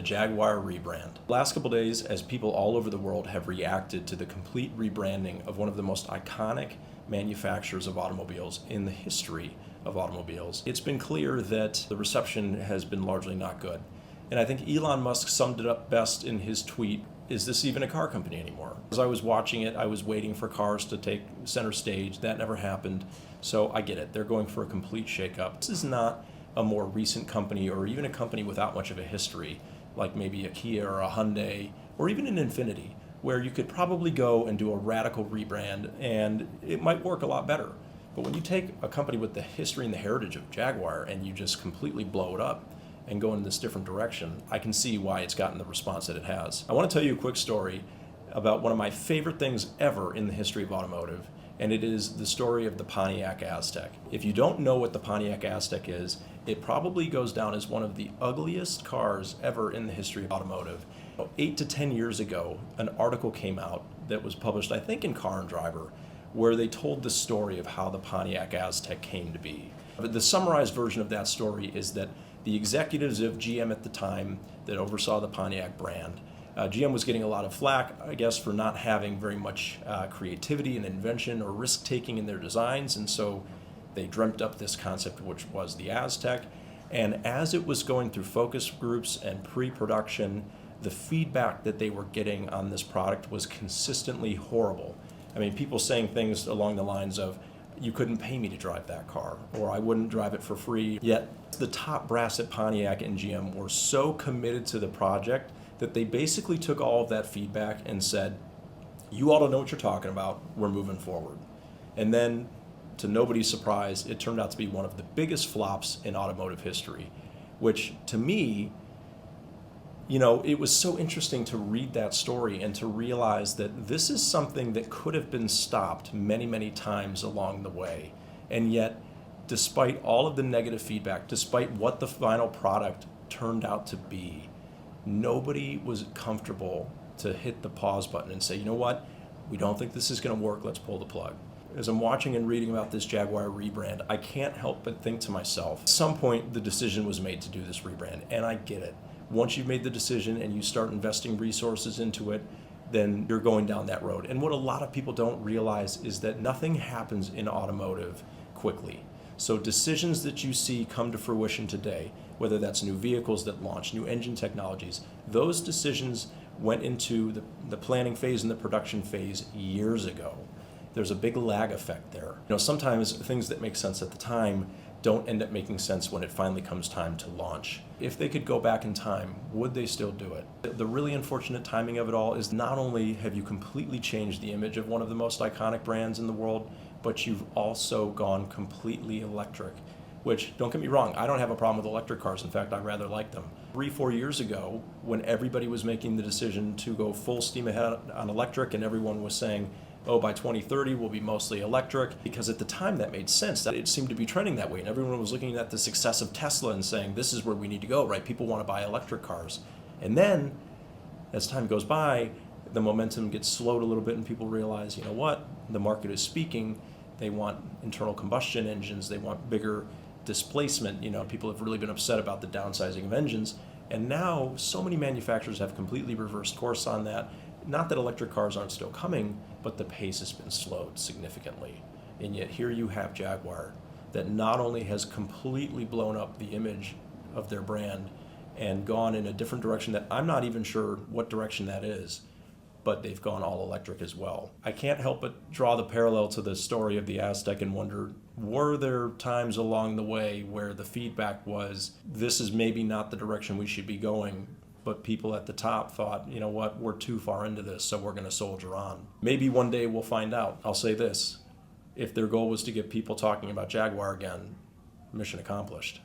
The Jaguar rebrand. The last couple days, as people all over the world have reacted to the complete rebranding of one of the most iconic manufacturers of automobiles in the history of automobiles, it's been clear that the reception has been largely not good. And I think Elon Musk summed it up best in his tweet, "Is this even a car company anymore?" As I was watching it, I was waiting for cars to take center stage. That never happened. So I get it. They're going for a complete shakeup. This is not a more recent company or even a company without much of a history, like maybe a Kia or a Hyundai or even an Infiniti, where you could probably go and do a radical rebrand and it might work a lot better. But when you take a company with the history and the heritage of Jaguar and you just completely blow it up and go in this different direction, I can see why it's gotten the response that it has. I want to tell you a quick story about one of my favorite things ever in the history of automotive, and it is the story of the Pontiac Aztek. If you don't know what the Pontiac Aztek is, it probably goes down as one of the ugliest cars ever in the history of automotive. 8 to 10 years ago, an article came out that was published, I think, in Car and Driver, where they told the story of how the Pontiac Aztek came to be. But the summarized version of that story is that the executives of GM at the time that oversaw the Pontiac brand, GM was getting a lot of flack, I guess, for not having very much creativity and invention or risk-taking in their designs, and so they dreamt up this concept, which was the Aztek. And as it was going through focus groups and pre-production, the feedback that they were getting on this product was consistently horrible. I mean, people saying things along the lines of, "You couldn't pay me to drive that car," or "I wouldn't drive it for free." Yet the top brass at Pontiac and GM were so committed to the project that they basically took all of that feedback and said, "You all don't know what you're talking about, we're moving forward." And then, to nobody's surprise, it turned out to be one of the biggest flops in automotive history, which to me, it was so interesting to read that story and to realize that this is something that could have been stopped many, many times along the way. And yet, despite all of the negative feedback, despite what the final product turned out to be, nobody was comfortable to hit the pause button and say, "You know what? We don't think this is going to work. Let's pull the plug." As I'm watching and reading about this Jaguar rebrand, I can't help but think to myself, at some point the decision was made to do this rebrand, and I get it. Once you've made the decision and you start investing resources into it, then you're going down that road. And what a lot of people don't realize is that nothing happens in automotive quickly. So decisions that you see come to fruition today, whether that's new vehicles that launch, new engine technologies, those decisions went into the planning phase and the production phase years ago. There's a big lag effect there. Sometimes things that make sense at the time don't end up making sense when it finally comes time to launch. If they could go back in time, would they still do it? The really unfortunate timing of it all is not only have you completely changed the image of one of the most iconic brands in the world, but you've also gone completely electric, which, don't get me wrong, I don't have a problem with electric cars. In fact, I rather like them. 3-4 years ago, when everybody was making the decision to go full steam ahead on electric and everyone was saying, "Oh, by 2030 we'll be mostly electric," because at the time that made sense, that it seemed to be trending that way, and everyone was looking at the success of Tesla and saying, "This is where we need to go," right? People want to buy electric cars. And then, as time goes by, the momentum gets slowed a little bit and people realize, you know what, the market is speaking. They want internal combustion engines, they want bigger displacement. People have really been upset about the downsizing of engines, and now so many manufacturers have completely reversed course on that. Not that electric cars aren't still coming, but the pace has been slowed significantly. And yet here you have Jaguar that not only has completely blown up the image of their brand and gone in a different direction that I'm not even sure what direction that is, but they've gone all electric as well. I can't help but draw the parallel to the story of the Aztek and wonder, were there times along the way where the feedback was, this is maybe not the direction we should be going, but people at the top thought, you know what, we're too far into this, so we're going to soldier on. Maybe one day we'll find out. I'll say this, if their goal was to get people talking about Jaguar again, mission accomplished.